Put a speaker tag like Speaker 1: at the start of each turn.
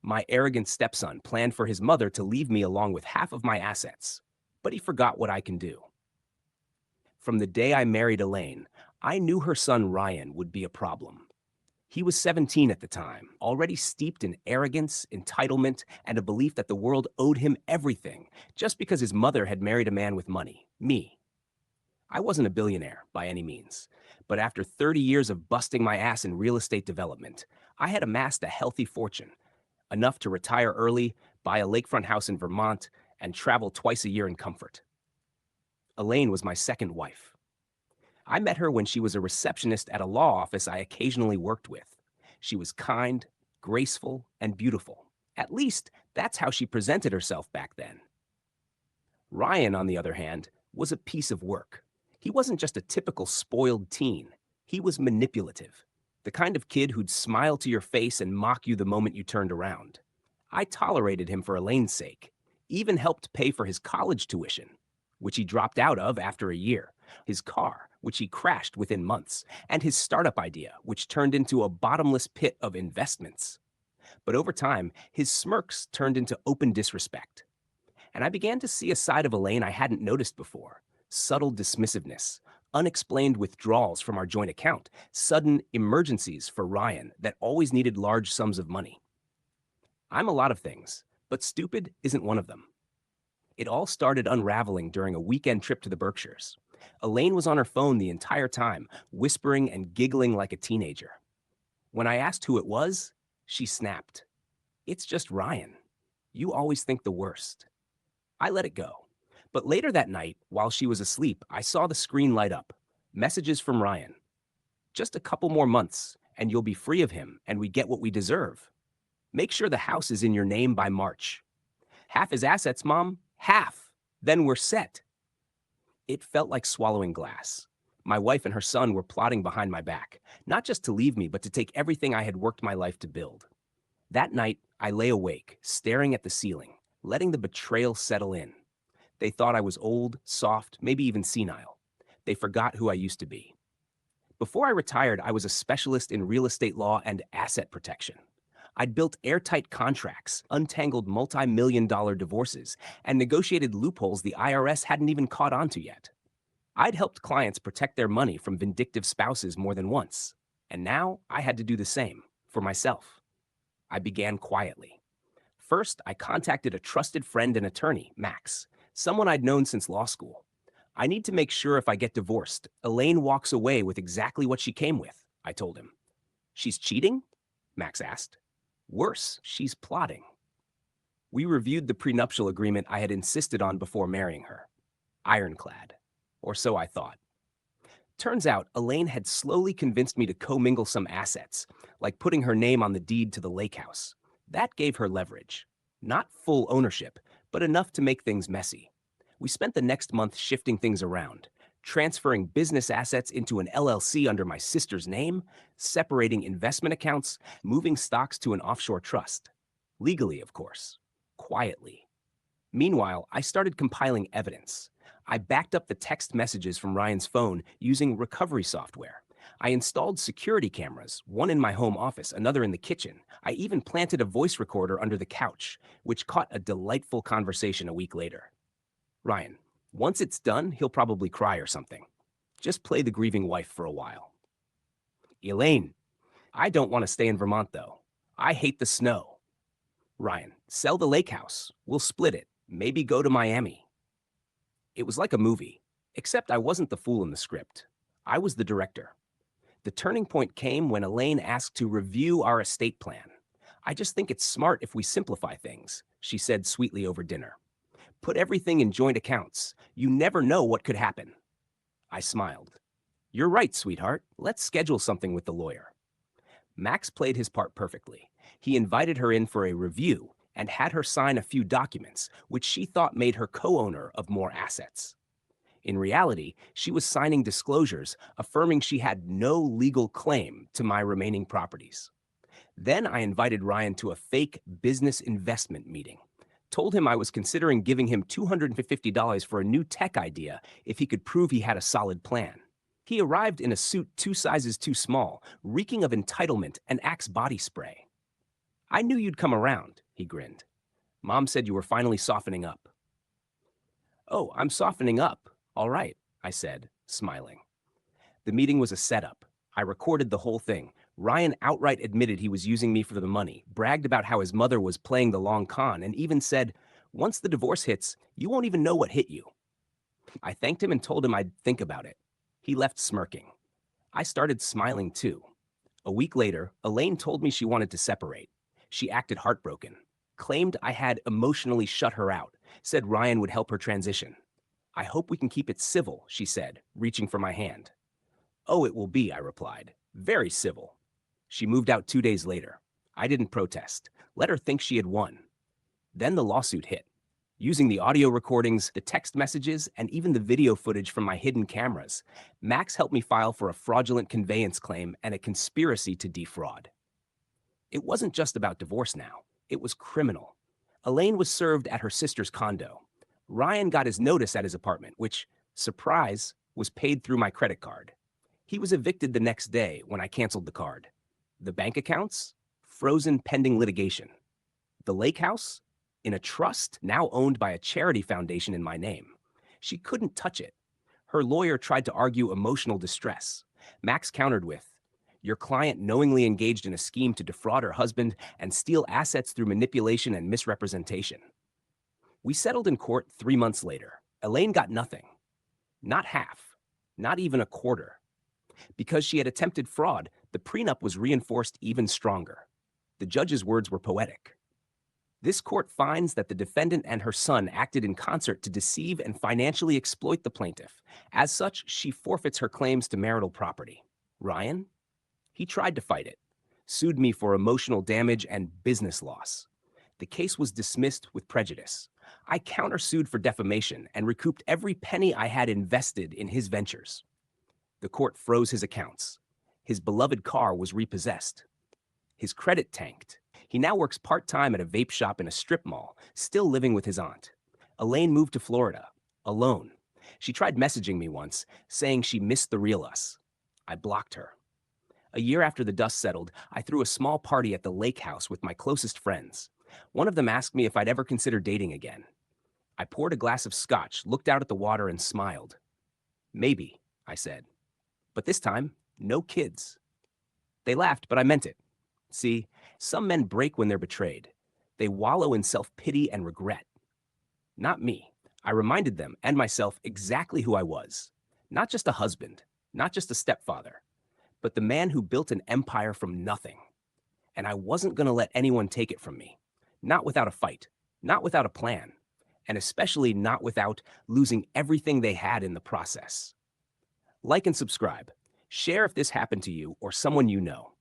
Speaker 1: My arrogant stepson planned for his mother to leave me along with half of my assets, but he forgot what I can do. From the day I married Elaine, I knew her son Ryan would be a problem. He was 17 at the time, already steeped in arrogance, entitlement, and a belief that the world owed him everything just because his mother had married a man with money, me. I wasn't a billionaire by any means, but after 30 years of busting my ass in real estate development, I had amassed a healthy fortune, enough to retire early, buy a lakefront house in Vermont, and travel twice a year in comfort. Elaine was my second wife. I met her when she was a receptionist at a law office I occasionally worked with. She was kind, graceful, and beautiful. At least, that's how she presented herself back then. Ryan, on the other hand, was a piece of work. He wasn't just a typical spoiled teen. He was manipulative, the kind of kid who'd smile to your face and mock you the moment you turned around. I tolerated him for Elaine's sake, even helped pay for his college tuition, which he dropped out of after a year, his car, which he crashed within months, and his startup idea, which turned into a bottomless pit of investments. But over time, his smirks turned into open disrespect. And I began to see a side of Elaine I hadn't noticed before: subtle dismissiveness, unexplained withdrawals from our joint account, sudden emergencies for Ryan that always needed large sums of money. I'm a lot of things, but stupid isn't one of them. It all started unraveling during a weekend trip to the Berkshires. Elaine was on her phone the entire time, whispering and giggling like a teenager. When I asked who it was, she snapped. "It's just Ryan. You always think the worst." I let it go. But later that night, while she was asleep, I saw the screen light up. Messages from Ryan. "Just a couple more months, and you'll be free of him, and we get what we deserve. Make sure the house is in your name by March. Half his assets, Mom. Half. Then we're set." It felt like swallowing glass. My wife and her son were plotting behind my back, not just to leave me, but to take everything I had worked my life to build. That night, I lay awake, staring at the ceiling, letting the betrayal settle in. They thought I was old, soft, maybe even senile. They forgot who I used to be. Before I retired, I was a specialist in real estate law and asset protection. I'd built airtight contracts, untangled multi-million-dollar divorces, and negotiated loopholes the IRS hadn't even caught on to yet. I'd helped clients protect their money from vindictive spouses more than once, and now I had to do the same for myself. I began quietly. First, I contacted a trusted friend and attorney, Max, someone I'd known since law school. "I need to make sure if I get divorced, Elaine walks away with exactly what she came with," I told him. "She's cheating?" Max asked. "Worse, she's plotting." We reviewed the prenuptial agreement I had insisted on before marrying her. Ironclad. Or so I thought. Turns out, Elaine had slowly convinced me to commingle some assets, like putting her name on the deed to the lake house. That gave her leverage. Not full ownership, but enough to make things messy. We spent the next month shifting things around, transferring business assets into an LLC under my sister's name, separating investment accounts, moving stocks to an offshore trust. Legally, of course. Quietly. Meanwhile, I started compiling evidence. I backed up the text messages from Ryan's phone using recovery software. I installed security cameras, one in my home office, another in the kitchen. I even planted a voice recorder under the couch, which caught a delightful conversation a week later. "Ryan, once it's done, he'll probably cry or something. Just play the grieving wife for a while." "Elaine, I don't want to stay in Vermont, though. I hate the snow." "Ryan, sell the lake house. We'll split it. Maybe go to Miami." It was like a movie, except I wasn't the fool in the script. I was the director. The turning point came when Elaine asked to review our estate plan. "I just think it's smart if we simplify things," she said sweetly over dinner. "Put everything in joint accounts. You never know what could happen." I smiled. "You're right, sweetheart. Let's schedule something with the lawyer." Max played his part perfectly. He invited her in for a review and had her sign a few documents, which she thought made her co-owner of more assets. In reality, she was signing disclosures affirming she had no legal claim to my remaining properties. Then I invited Ryan to a fake business investment meeting. Told him I was considering giving him $250 for a new tech idea if he could prove he had a solid plan. He arrived in a suit 2 sizes too small, reeking of entitlement and Axe body spray. I knew you'd come around, he grinned. Mom said you were finally softening up. Oh, I'm softening up. All right, I said, smiling. The meeting was a setup. I recorded the whole thing. Ryan outright admitted he was using me for the money, bragged about how his mother was playing the long con, and even said, once the divorce hits, you won't even know what hit you. I thanked him and told him I'd think about it. He left smirking. I started smiling too. A week later, Elaine told me she wanted to separate. She acted heartbroken, claimed I had emotionally shut her out, said Ryan would help her transition. I hope we can keep it civil, she said, reaching for my hand. Oh, it will be, I replied. Very civil. She moved out 2 days later. I didn't protest. Let her think she had won. Then the lawsuit hit. Using the audio recordings, the text messages, and even the video footage from my hidden cameras, Max helped me file for a fraudulent conveyance claim and a conspiracy to defraud. It wasn't just about divorce now. It was criminal. Elaine was served at her sister's condo. Ryan got his notice at his apartment, which, surprise, was paid through my credit card. He was evicted the next day when I canceled the card. The bank accounts? Frozen pending litigation. The lake house? In a trust now owned by a charity foundation in my name. She couldn't touch it. Her lawyer tried to argue emotional distress. Max countered with, your client knowingly engaged in a scheme to defraud her husband and steal assets through manipulation and misrepresentation. We settled in court 3 months later. Elaine got nothing. Not half. Not even a quarter. Because she had attempted fraud, the prenup was reinforced even stronger. The judge's words were poetic. This court finds that the defendant and her son acted in concert to deceive and financially exploit the plaintiff. As such, she forfeits her claims to marital property. Ryan? He tried to fight it, sued me for emotional damage and business loss. The case was dismissed with prejudice. I countersued for defamation and recouped every penny I had invested in his ventures. The court froze his accounts. His beloved car was repossessed. His credit tanked. He now works part-time at a vape shop in a strip mall, still living with his aunt. Elaine moved to Florida, alone. She tried messaging me once, saying she missed the real us. I blocked her. A year after the dust settled, I threw a small party at the lake house with my closest friends. One of them asked me if I'd ever consider dating again. I poured a glass of scotch, looked out at the water, and smiled. Maybe, I said. But this time, no kids. They laughed, but I meant it. See, some men break when they're betrayed. They wallow in self-pity and regret. Not me. I reminded them and myself exactly who I was. Not just a husband, not just a stepfather, but the man who built an empire from nothing. And I wasn't going to let anyone take it from me. Not without a fight, not without a plan, and especially not without losing everything they had in the process. Like and subscribe. Share if this happened to you or someone you know.